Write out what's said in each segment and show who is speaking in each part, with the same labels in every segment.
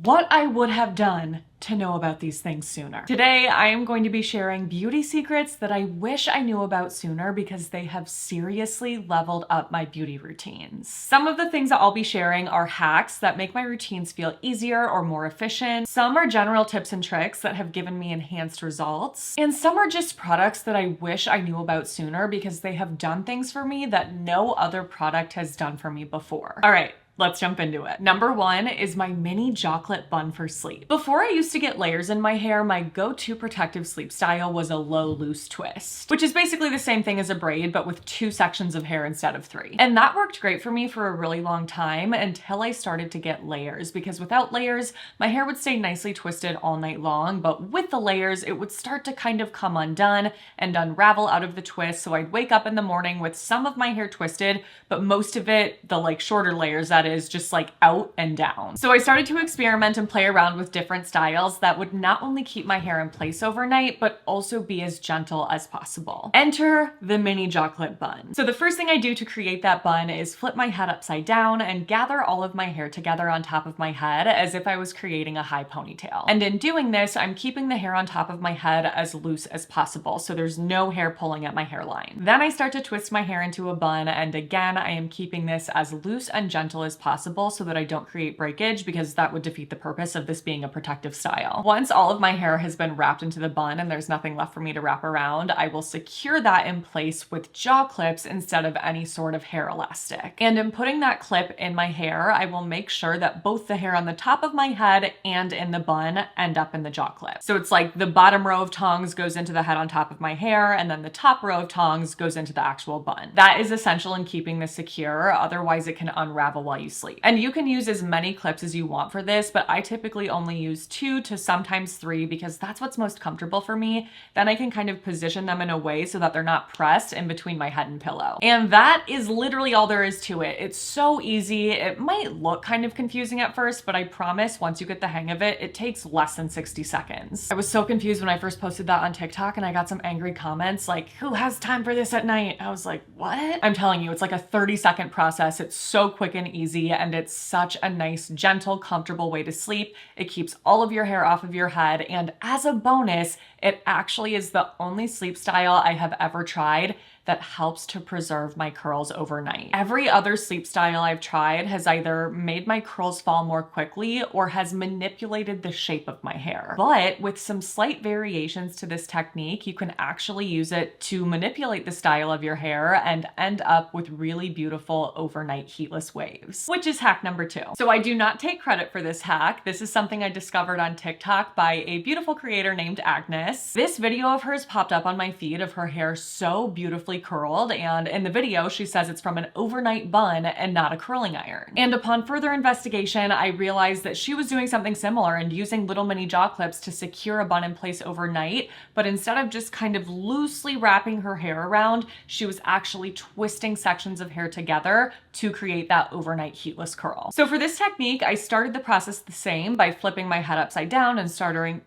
Speaker 1: What I would have done to know about these things sooner. Today, I am going to be sharing beauty secrets that I wish I knew about sooner because they have seriously leveled up my beauty routines. Some of the things that I'll be sharing are hacks that make my routines feel easier or more efficient. Some are general tips and tricks that have given me enhanced results. And some are just products that I wish I knew about sooner because they have done things for me that no other product has done for me before. All right. Let's jump into it. Number one is my mini jaw clip bun for sleep. Before I used to get layers in my hair, my go-to protective sleep style was a low loose twist, which is basically the same thing as a braid, but with 2 sections of hair instead of 3. And that worked great for me for a really long time until I started to get layers, because without layers, my hair would stay nicely twisted all night long, but with the layers, it would start to kind of come undone and unravel out of the twist. So I'd wake up in the morning with some of my hair twisted, but most of it, the shorter layers, that is, just out and down. So I started to experiment and play around with different styles that would not only keep my hair in place overnight, but also be as gentle as possible. Enter the mini jaw clip bun. So the first thing I do to create that bun is flip my head upside down and gather all of my hair together on top of my head as if I was creating a high ponytail. And in doing this, I'm keeping the hair on top of my head as loose as possible, so there's no hair pulling at my hairline. Then I start to twist my hair into a bun, and again, I am keeping this as loose and gentle as possible so that I don't create breakage, because that would defeat the purpose of this being a protective style. Once all of my hair has been wrapped into the bun and there's nothing left for me to wrap around, I will secure that in place with jaw clips instead of any sort of hair elastic. And in putting that clip in my hair, I will make sure that both the hair on the top of my head and in the bun end up in the jaw clip. So it's like the bottom row of tongs goes into the head on top of my hair, and then the top row of tongs goes into the actual bun. That is essential in keeping this secure, otherwise it can unravel while you sleep. And you can use as many clips as you want for this, but I typically only use 2 to sometimes 3 because that's what's most comfortable for me. Then I can kind of position them in a way so that they're not pressed in between my head and pillow. And that is literally all there is to it. It's so easy. It might look kind of confusing at first, but I promise once you get the hang of it, it takes less than 60 seconds. I was so confused when I first posted that on TikTok and I got some angry comments like, who has time for this at night? I was like, what? I'm telling you, it's like a 30-second process. It's so quick and easy, and it's such a nice, gentle, comfortable way to sleep. It keeps all of your hair off of your head, and as a bonus, it actually is the only sleep style I have ever tried that helps to preserve my curls overnight. Every other sleep style I've tried has either made my curls fall more quickly or has manipulated the shape of my hair. But with some slight variations to this technique, you can actually use it to manipulate the style of your hair and end up with really beautiful overnight heatless waves, which is hack number 2. So I do not take credit for this hack. This is something I discovered on TikTok by a beautiful creator named Agnes. This video of hers popped up on my feed of her hair so beautifully curled, and in the video she says it's from an overnight bun and not a curling iron. And upon further investigation, I realized that she was doing something similar and using little mini jaw clips to secure a bun in place overnight, but instead of just kind of loosely wrapping her hair around, she was actually twisting sections of hair together to create that overnight heatless curl. So for this technique, I started the process the same by flipping my head upside down and starting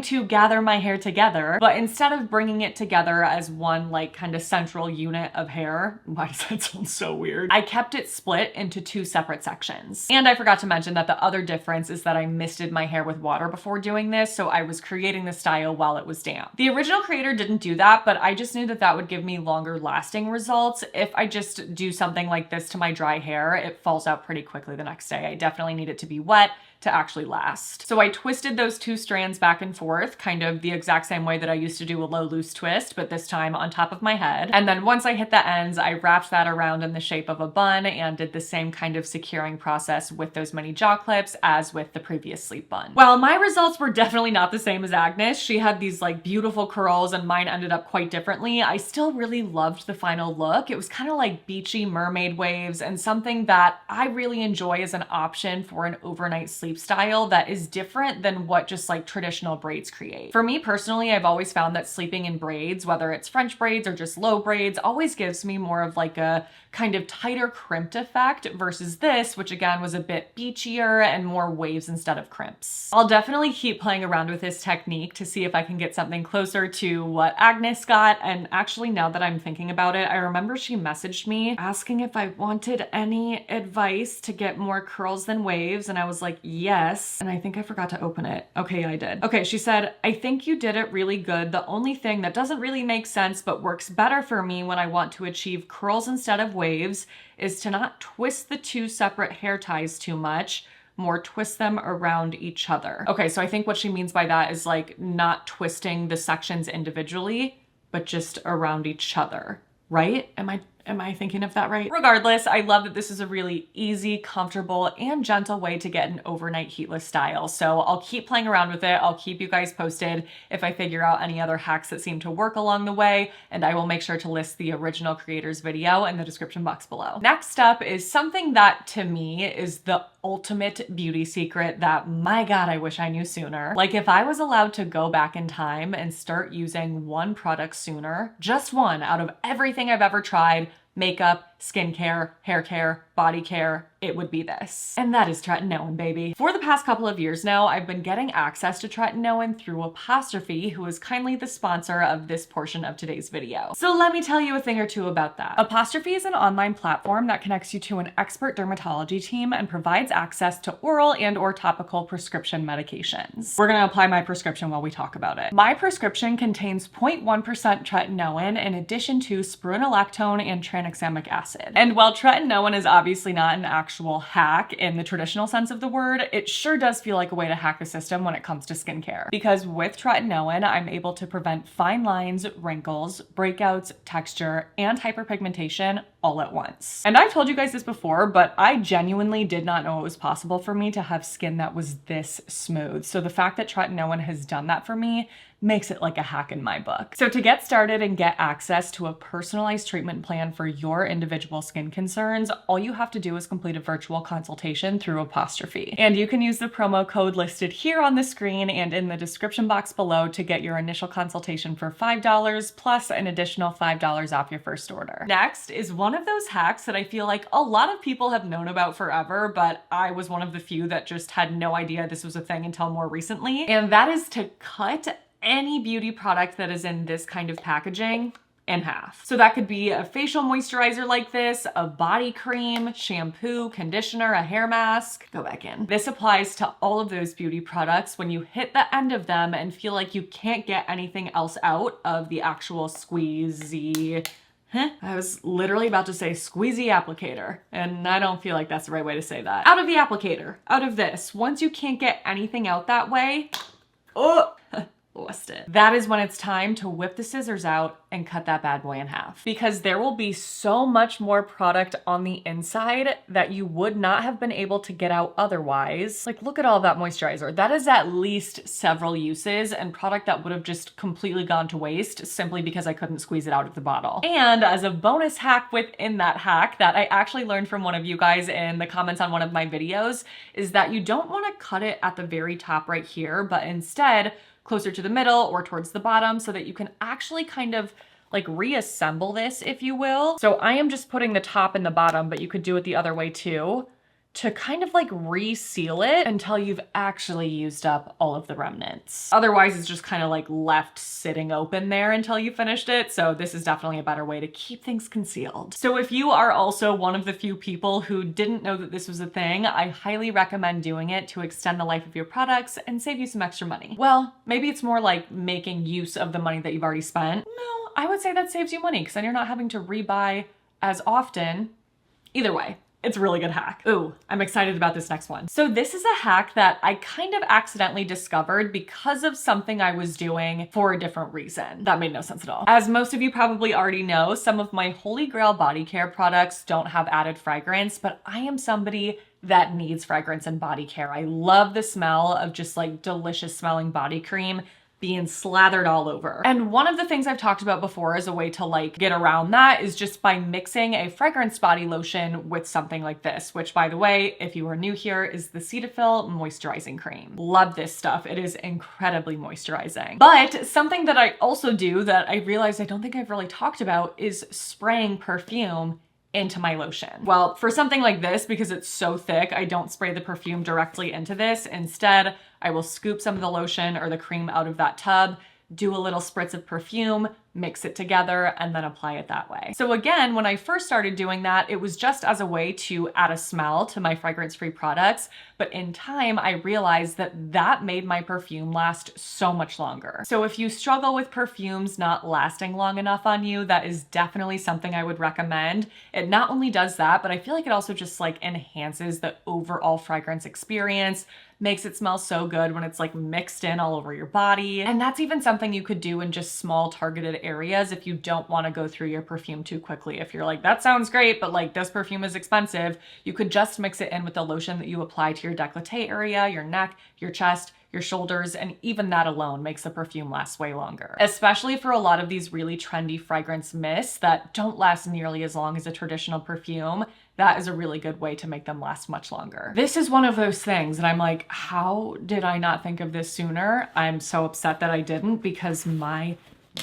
Speaker 1: to gather my hair together, but instead of bringing it together as one kind of central unit of hair, why does that sound so weird? I kept it split into 2 separate sections. And I forgot to mention that the other difference is that I misted my hair with water before doing this, so I was creating the style while it was damp. The original creator didn't do that, but I just knew that that would give me longer lasting results. If I just do something like this to my dry hair, it falls out pretty quickly the next day. I definitely need it to be wet to actually last. So I twisted those 2 strands back and forth, kind of the exact same way that I used to do a low loose twist, but this time on top of my head. And then once I hit the ends, I wrapped that around in the shape of a bun and did the same kind of securing process with those mini jaw clips as with the previous sleep bun. Well, my results were definitely not the same as Agnes. She had these beautiful curls and mine ended up quite differently. I still really loved the final look. It was kind of like beachy mermaid waves and something that I really enjoy as an option for an overnight sleep sweep style that is different than what just like traditional braids create. For me personally, I've always found that sleeping in braids, whether it's French braids or just low braids, always gives me more of like a kind of tighter crimped effect versus this, which again was a bit beachier and more waves instead of crimps. I'll definitely keep playing around with this technique to see if I can get something closer to what Agnes got. And actually, now that I'm thinking about it, I remember she messaged me asking if I wanted any advice to get more curls than waves. And I was like, yes. And I think I forgot to open it. Okay, I did. Okay, she said, I think you did it really good. The only thing that doesn't really make sense but works better for me when I want to achieve curls instead of waves is to not twist the two separate hair ties too much, more twist them around each other. Okay, so I think what she means by that is like not twisting the sections individually, but just around each other, right? Am I thinking of that right? Regardless, I love that this is a really easy, comfortable, and gentle way to get an overnight heatless style. So I'll keep playing around with it. I'll keep you guys posted if I figure out any other hacks that seem to work along the way, and I will make sure to list the original creator's video in the description box below. Next up is something that to me is the ultimate beauty secret that, my God, I wish I knew sooner. Like if I was allowed to go back in time and start using one product sooner, just one out of everything I've ever tried, makeup, skincare, hair care, body care, it would be this. And that is Tretinoin, baby. For the past couple of years now, I've been getting access to Tretinoin through Apostrophe, who is kindly the sponsor of this portion of today's video. So let me tell you a thing or two about that. Apostrophe is an online platform that connects you to an expert dermatology team and provides access to oral and or topical prescription medications. We're gonna apply my prescription while we talk about it. My prescription contains 0.1% Tretinoin in addition to spironolactone and tranexamic acid. And while Tretinoin is obviously not an actual hack in the traditional sense of the word, it sure does feel like a way to hack the system when it comes to skincare. Because with Tretinoin, I'm able to prevent fine lines, wrinkles, breakouts, texture, and hyperpigmentation all at once. And I've told you guys this before, but I genuinely did not know it was possible for me to have skin that was this smooth. So the fact that Tretinoin has done that for me makes it like a hack in my book. So to get started and get access to a personalized treatment plan for your individual skin concerns, all you have to do is complete a virtual consultation through Apostrophe. And you can use the promo code listed here on the screen and in the description box below to get your initial consultation for $5 plus an additional $5 off your first order. Next is one of those hacks that I feel like a lot of people have known about forever, but I was one of the few that just had no idea this was a thing until more recently. And that is to cut any beauty product that is in this kind of packaging in half. So that could be a facial moisturizer like this, a body cream, shampoo, conditioner, a hair mask. Go back in. This applies to all of those beauty products when you hit the end of them and feel like you can't get anything else out of the actual squeezy, I was literally about to say squeezy applicator, and I don't feel like that's the right way to say that. Out of the applicator, out of this. Once you can't get anything out that way, oh, lost it. That is when it's time to whip the scissors out and cut that bad boy in half. Because there will be so much more product on the inside that you would not have been able to get out otherwise. Like, look at all that moisturizer. That is at least several uses and product that would have just completely gone to waste simply because I couldn't squeeze it out of the bottle. And as a bonus hack within that hack that I actually learned from one of you guys in the comments on one of my videos is that you don't want to cut it at the very top right here, but instead closer to the middle or towards the bottom so that you can actually kind of like reassemble this, if you will. So I am just putting the top and the bottom, but you could do it the other way too, to kind of like reseal it until you've actually used up all of the remnants. Otherwise, it's just kind of like left sitting open there until you finished it. So this is definitely a better way to keep things concealed. So if you are also one of the few people who didn't know that this was a thing, I highly recommend doing it to extend the life of your products and save you some extra money. Well, maybe it's more like making use of the money that you've already spent. No, I would say that saves you money because then you're not having to rebuy as often. Either way, it's a really good hack. Ooh, I'm excited about this next one. So this is a hack that I kind of accidentally discovered because of something I was doing for a different reason. That made no sense at all. As most of you probably already know, some of my holy grail body care products don't have added fragrance, but I am somebody that needs fragrance and body care. I love the smell of just like delicious smelling body cream being slathered all over. And one of the things I've talked about before as a way to like get around that is just by mixing a fragrance body lotion with something like this, which by the way, if you are new here, is the Cetaphil Moisturizing Cream. Love this stuff. It is incredibly moisturizing. But something that I also do that I realized I don't think I've really talked about is spraying perfume into my lotion. Well, for something like this, because it's so thick, I don't spray the perfume directly into this. Instead, I will scoop some of the lotion or the cream out of that tub, do a little spritz of perfume, mix it together, and then apply it that way. So again, when I first started doing that, it was just as a way to add a smell to my fragrance-free products. But in time, I realized that that made my perfume last so much longer. So if you struggle with perfumes not lasting long enough on you, that is definitely something I would recommend. It not only does that, but I feel like it also just like enhances the overall fragrance experience, makes it smell so good when it's like mixed in all over your body. And that's even something you could do in just small targeted areas if you don't want to go through your perfume too quickly. If you're like, that sounds great, but like this perfume is expensive, you could just mix it in with the lotion that you apply to your décolleté area, your neck, your chest, your shoulders, and even that alone makes the perfume last way longer. Especially for a lot of these really trendy fragrance mists that don't last nearly as long as a traditional perfume, that is a really good way to make them last much longer. This is one of those things that I'm like, how did I not think of this sooner? I'm so upset that I didn't, because my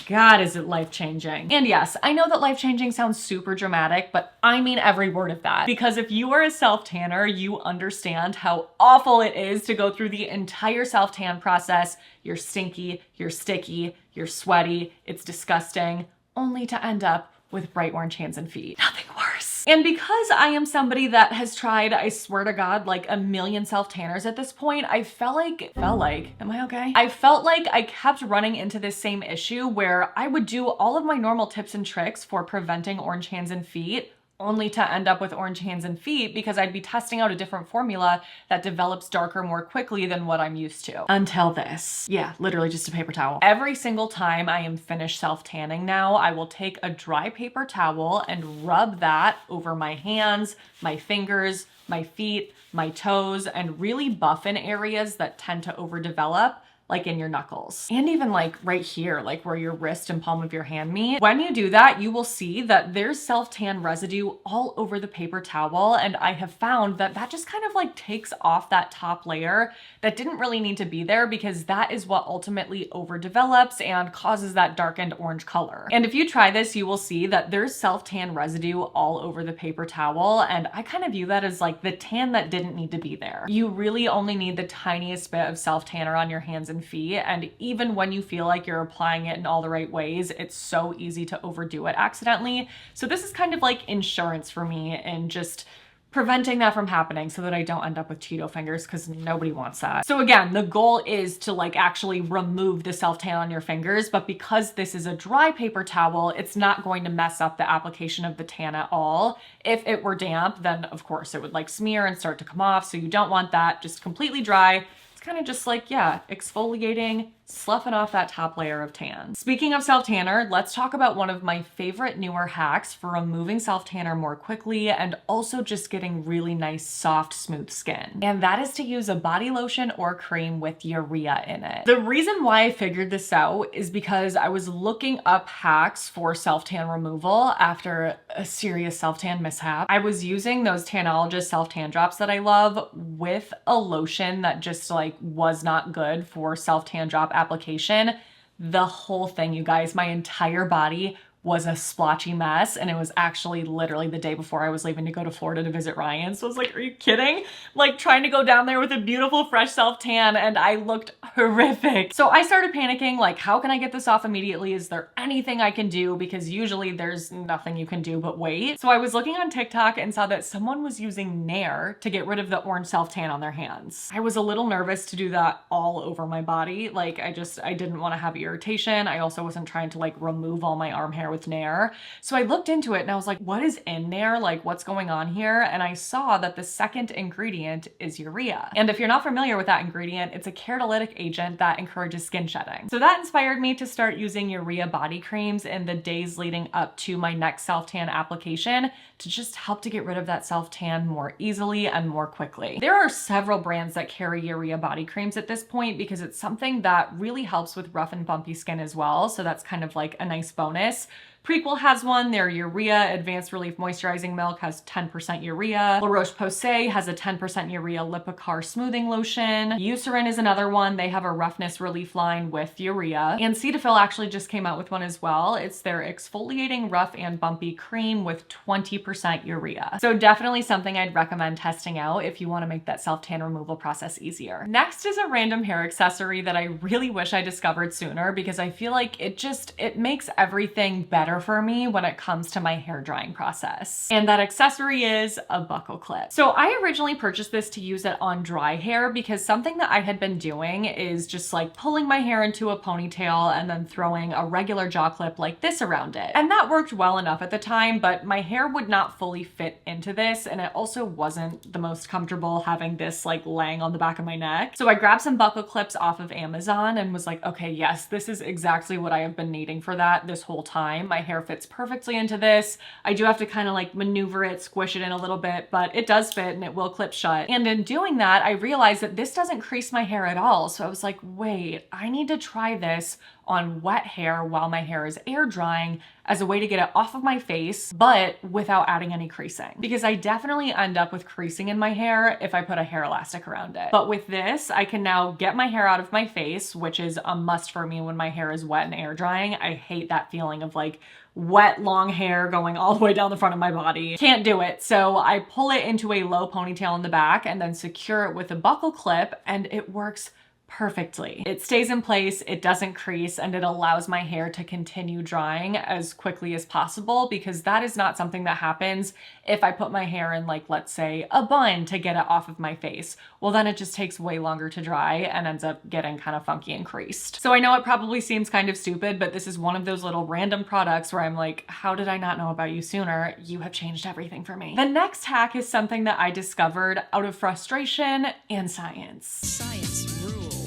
Speaker 1: God, is it life-changing. And yes, I know that life-changing sounds super dramatic, but I mean every word of that. Because if you are a self-tanner, you understand how awful it is to go through the entire self-tan process. You're stinky, you're sticky, you're sweaty, it's disgusting, only to end up with bright orange hands and feet. Nothing worse. And because I am somebody that has tried, I swear to God, like a million self-tanners at this point, I felt like, am I okay? I felt like I kept running into this same issue where I would do all of my normal tips and tricks for preventing orange hands and feet, only to end up with orange hands and feet because I'd be testing out a different formula that develops darker more quickly than what I'm used to. Until this. Yeah, literally just a paper towel. Every single time I am finished self-tanning now, I will take a dry paper towel and rub that over my hands, my fingers, my feet, my toes, and really buff in areas that tend to overdevelop, like in your knuckles. And even like right here, like where your wrist and palm of your hand meet. When you do that, you will see that there's self-tan residue all over the paper towel. And I have found that that just kind of like takes off that top layer that didn't really need to be there, because that is what ultimately overdevelops and causes that darkened orange color. And if you try this, you will see that there's self-tan residue all over the paper towel. And I kind of view that as like the tan that didn't need to be there. You really only need the tiniest bit of self-tanner on your hands and feet. And even when you feel like you're applying it in all the right ways, it's so easy to overdo it accidentally. So this is kind of like insurance for me and just preventing that from happening so that I don't end up with Cheeto fingers, because nobody wants that. So again, the goal is to like actually remove the self-tan on your fingers, but because this is a dry paper towel, it's not going to mess up the application of the tan at all. If it were damp, then of course it would like smear and start to come off. So you don't want that. Just completely dry. Kind of just like, yeah, exfoliating, sloughing off that top layer of tan. Speaking of self-tanner, let's talk about one of my favorite newer hacks for removing self-tanner more quickly and also just getting really nice, soft, smooth skin. And that is to use a body lotion or cream with urea in it. The reason why I figured this out is because I was looking up hacks for self-tan removal after a serious self-tan mishap. I was using those Tanologist self-tan drops that I love with a lotion that just like was not good for self-tan drop application. The whole thing, you guys, my entire body was a splotchy mess, and it was actually literally the day before I was leaving to go to Florida to visit Ryan. So I was like, are you kidding? Like trying to go down there with a beautiful fresh self-tan, and I looked horrific. So I started panicking, like, how can I get this off immediately? Is there anything I can do? Because usually there's nothing you can do but wait. So I was looking on TikTok and saw that someone was using Nair to get rid of the orange self-tan on their hands. I was a little nervous to do that all over my body. Like I didn't want to have irritation. I also wasn't trying to like remove all my arm hair with Nair. So I looked into it and I was like, what is in Nair? Like, what's going on here? And I saw that the second ingredient is urea. And if you're not familiar with that ingredient, it's a keratolytic agent that encourages skin shedding. So that inspired me to start using urea body creams in the days leading up to my next self-tan application to just help to get rid of that self-tan more easily and more quickly. There are several brands that carry urea body creams at this point because it's something that really helps with rough and bumpy skin as well. So that's kind of like a nice bonus. Prequel has one. Their Urea Advanced Relief Moisturizing Milk has 10% urea. La Roche-Posay has a 10% urea Lipicar Smoothing Lotion. Eucerin is another one. They have a roughness relief line with urea. And Cetaphil actually just came out with one as well. It's their exfoliating rough and bumpy cream with 20% urea. So definitely something I'd recommend testing out if you want to make that self-tan removal process easier. Next is a random hair accessory that I really wish I discovered sooner because I feel like it makes everything better for me when it comes to my hair drying process. And that accessory is a buckle clip. So I originally purchased this to use it on dry hair because something that I had been doing is just like pulling my hair into a ponytail and then throwing a regular jaw clip like this around it. And that worked well enough at the time, but my hair would not fully fit into this. And it also wasn't the most comfortable having this like laying on the back of my neck. So I grabbed some buckle clips off of Amazon and was like, okay, yes, this is exactly what I have been needing for that this whole time. My hair fits perfectly into this. I do have to kind of like maneuver it, squish it in a little bit, but it does fit and it will clip shut. And in doing that, I realized that this doesn't crease my hair at all. So I was like, wait, I need to try this on wet hair while my hair is air drying as a way to get it off of my face, but without adding any creasing. Because I definitely end up with creasing in my hair if I put a hair elastic around it. But with this, I can now get my hair out of my face, which is a must for me when my hair is wet and air drying. I hate that feeling of like wet, long hair going all the way down the front of my body. Can't do it. So I pull it into a low ponytail in the back and then secure it with a buckle clip, and it works perfectly. It stays in place, it doesn't crease, and it allows my hair to continue drying as quickly as possible because that is not something that happens if I put my hair in like, let's say, a bun to get it off of my face. Well, then it just takes way longer to dry and ends up getting kind of funky and creased. So I know it probably seems kind of stupid, but this is one of those little random products where I'm like, how did I not know about you sooner? You have changed everything for me. The next hack is something that I discovered out of frustration and science. Science rules.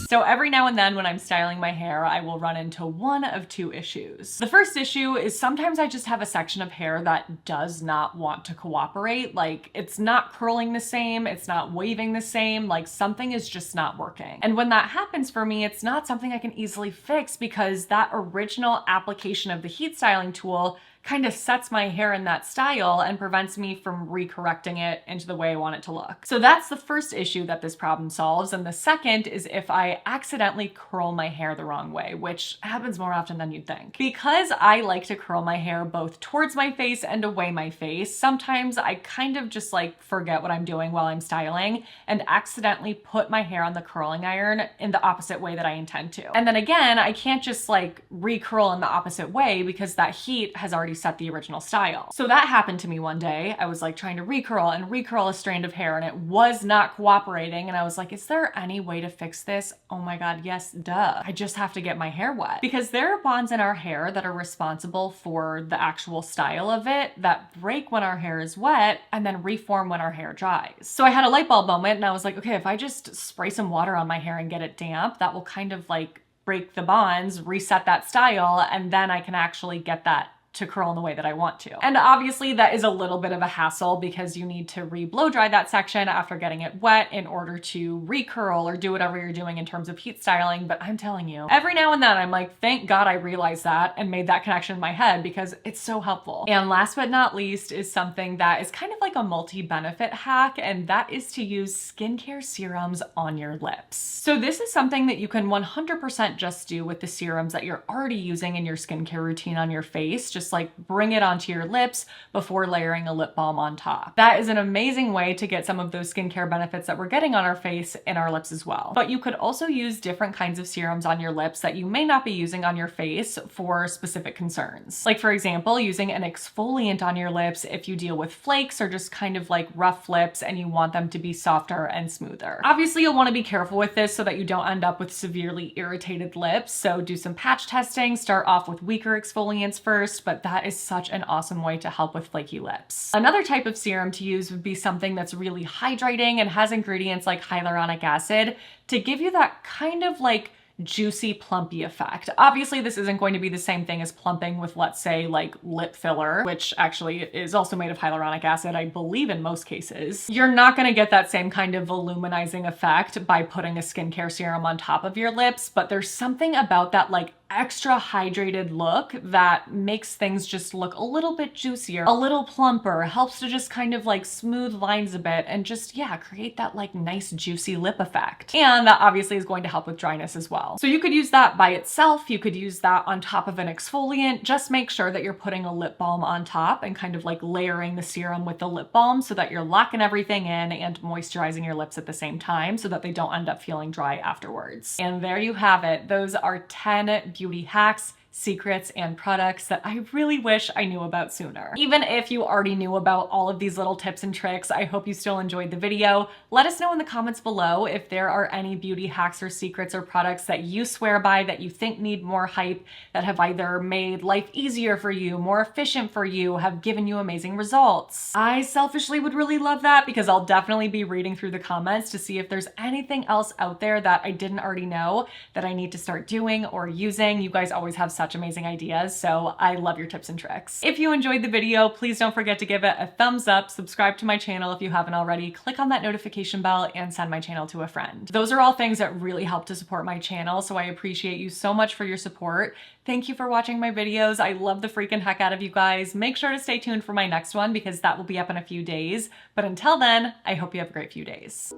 Speaker 1: So every now and then when I'm styling my hair, I will run into one of two issues. The first issue is sometimes I just have a section of hair that does not want to cooperate. Like it's not curling the same, it's not waving the same, like something is just not working. And when that happens for me, it's not something I can easily fix because that original application of the heat styling tool kind of sets my hair in that style and prevents me from recorrecting it into the way I want it to look. So that's the first issue that this problem solves. And the second is if I accidentally curl my hair the wrong way, which happens more often than you'd think. Because I like to curl my hair both towards my face and away my face, sometimes I kind of just like forget what I'm doing while I'm styling and accidentally put my hair on the curling iron in the opposite way that I intend to. And then again, I can't just like recurl in the opposite way because that heat has already set the original style. So that happened to me one day. I was like trying to recurl a strand of hair and it was not cooperating. And I was like, is there any way to fix this? Oh my God, yes, duh. I just have to get my hair wet because there are bonds in our hair that are responsible for the actual style of it that break when our hair is wet and then reform when our hair dries. So I had a light bulb moment and I was like, okay, if I just spray some water on my hair and get it damp, that will kind of like break the bonds, reset that style, and then I can actually get that to curl in the way that I want to. And obviously that is a little bit of a hassle because you need to re-blow dry that section after getting it wet in order to recurl or do whatever you're doing in terms of heat styling. But I'm telling you, every now and then I'm like, thank God I realized that and made that connection in my head because it's so helpful. And last but not least is something that is kind of like a multi-benefit hack, and that is to use skincare serums on your lips. So this is something that you can 100% just do with the serums that you're already using in your skincare routine on your face. just like bring it onto your lips before layering a lip balm on top. That is an amazing way to get some of those skincare benefits that we're getting on our face in our lips as well. But you could also use different kinds of serums on your lips that you may not be using on your face for specific concerns. Like for example, using an exfoliant on your lips if you deal with flakes or just kind of like rough lips and you want them to be softer and smoother. Obviously, you'll want to be careful with this so that you don't end up with severely irritated lips. So do some patch testing, start off with weaker exfoliants first, but that is such an awesome way to help with flaky lips. Another type of serum to use would be something that's really hydrating and has ingredients like hyaluronic acid to give you that kind of like juicy plumpy effect. Obviously, this isn't going to be the same thing as plumping with, let's say, like lip filler, which actually is also made of hyaluronic acid, I believe in most cases. You're not going to get that same kind of voluminizing effect by putting a skincare serum on top of your lips, but there's something about that like extra hydrated look that makes things just look a little bit juicier, a little plumper, helps to just kind of like smooth lines a bit and just, yeah, create that like nice juicy lip effect. And that obviously is going to help with dryness as well. So you could use that by itself. You could use that on top of an exfoliant. Just make sure that you're putting a lip balm on top and kind of like layering the serum with the lip balm so that you're locking everything in and moisturizing your lips at the same time so that they don't end up feeling dry afterwards. And there you have it. Those are 10 beauty hacks, secrets, and products that I really wish I knew about sooner. Even if you already knew about all of these little tips and tricks, I hope you still enjoyed the video. Let us know in the comments below if there are any beauty hacks or secrets or products that you swear by that you think need more hype, that have either made life easier for you, more efficient for you, have given you amazing results. I selfishly would really love that because I'll definitely be reading through the comments to see if there's anything else out there that I didn't already know that I need to start doing or using. You guys always have such amazing ideas, so I love your tips and tricks. If you enjoyed the video, please don't forget to give it a thumbs up, subscribe to my channel if you haven't already, click on that notification bell, and send my channel to a friend. Those are all things that really help to support my channel, so I appreciate you so much for your support. Thank you for watching my videos. I love the freaking heck out of you guys. Make sure to stay tuned for my next one because that will be up in a few days. But until then, I hope you have a great few days.